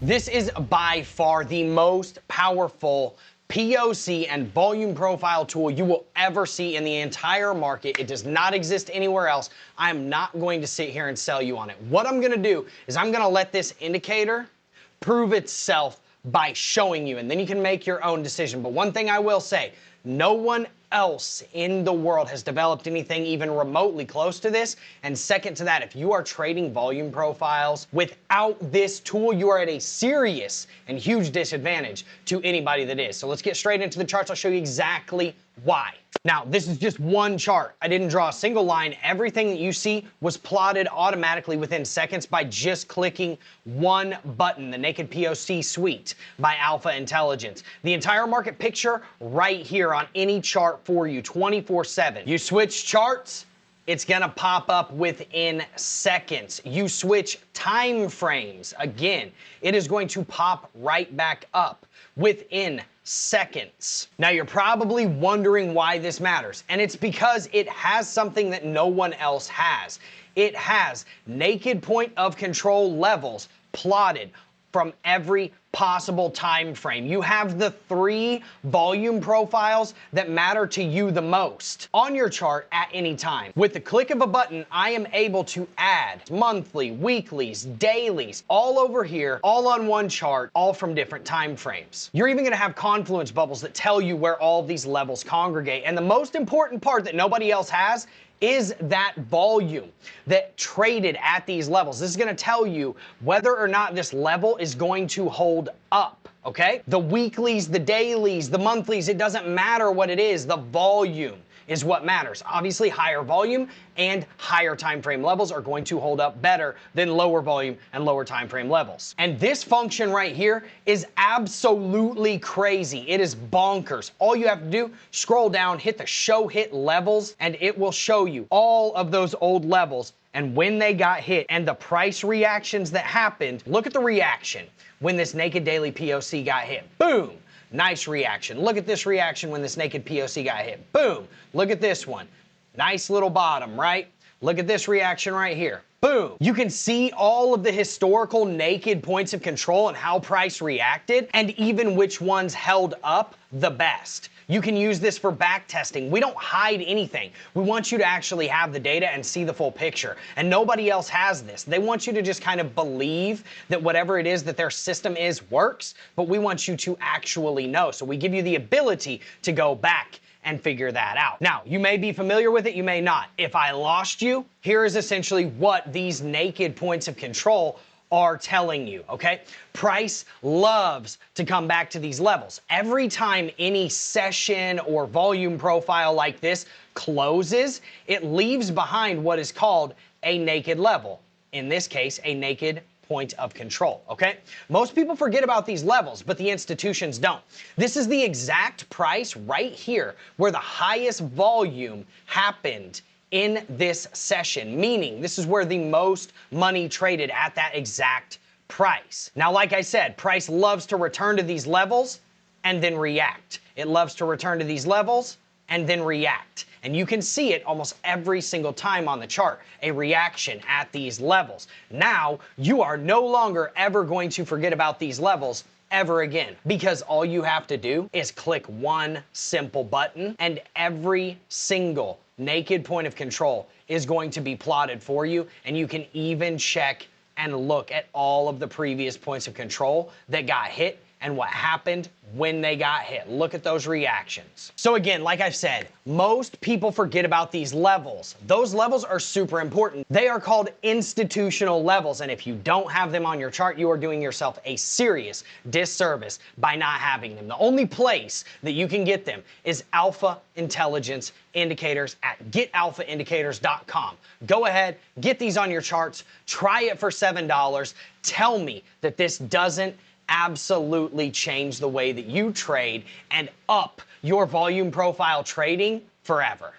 This is by far the most powerful POC and volume profile tool you will ever see in the entire market. It does not exist anywhere else. I'm not going to sit here and sell you on it. What I'm going to do is I'm going to let this indicator prove itself by showing you, and then you can make your own decision. But one thing I will say, no one else in the world has developed anything even remotely close to this. And second to that, if you are trading volume profiles without this tool, you are at a serious and huge disadvantage to anybody that is. So let's get straight into the charts. I'll show you exactly why. Now, this is just one chart. I didn't draw a single line. Everything that you see was plotted automatically within seconds by just clicking one button, the Naked POC Suite by Alpha Intelligence. The entire market picture right here on any chart for you, 24/7. You switch charts, it's gonna pop up within seconds. You switch time frames, again, it is going to pop right back up within seconds. Now you're probably wondering why this matters, and it's because it has something that no one else has. It has naked point of control levels plotted from every possible time frame. You have the 3 volume profiles that matter to you the most on your chart at any time. With the click of a button, I am able to add monthly, weeklies, dailies, all over here, all on one chart, all from different time frames. You're even gonna have Confluence bubbles that tell you where all of these levels congregate. And the most important part that nobody else has is that volume that traded at these levels. This is going to tell you whether or not this level is going to hold up, okay? The weeklies, the dailies, the monthlies, it doesn't matter what it is. The volume is what matters. Obviously, higher volume and higher time frame levels are going to hold up better than lower volume and lower time frame levels. And this function right here is absolutely crazy. It is bonkers. All you have to do, scroll down, hit the show hit levels, and it will show you all of those old levels and when they got hit and the price reactions that happened. Look at the reaction when this naked daily POC got hit. Boom. Nice reaction. Look at this reaction when this naked POC got hit. Boom. Look at this one. Nice little bottom, right? Look at this reaction right here. Boom. You can see all of the historical naked points of control and how price reacted, and even which ones held up the best. You can use this for back testing. We don't hide anything. We want you to actually have the data and see the full picture. And nobody else has this. They want you to just kind of believe that whatever it is that their system is works, but we want you to actually know. So we give you the ability to go back and figure that out. Now, you may be familiar with it, you may not. If I lost you, here is essentially what these naked points of control are telling you, okay? Price loves to come back to these levels. Every time any session or volume profile like this closes, it leaves behind what is called a naked level. In this case, a naked point of control, okay? Most people forget about these levels, but the institutions don't. This is the exact price right here where the highest volume happened in this session, meaning this is where the most money traded at that exact price. Now, like I said, price loves to return to these levels and then react. It loves to return to these levels and then react. And you can see it almost every single time on the chart, a reaction at these levels. Now, you are no longer ever going to forget about these levels ever again, because all you have to do is click one simple button and every single naked point of control is going to be plotted for you, and you can even check and look at all of the previous points of control that got hit and what happened when they got hit. Look at those reactions. So again, like I've said, most people forget about these levels. Those levels are super important. They are called institutional levels, and if you don't have them on your chart, you are doing yourself a serious disservice by not having them. The only place that you can get them is Alpha Intelligence Indicators at getalphaindicators.com. Go ahead, get these on your charts, try it for $7. Tell me that this doesn't absolutely change the way that you trade and up your volume profile trading forever.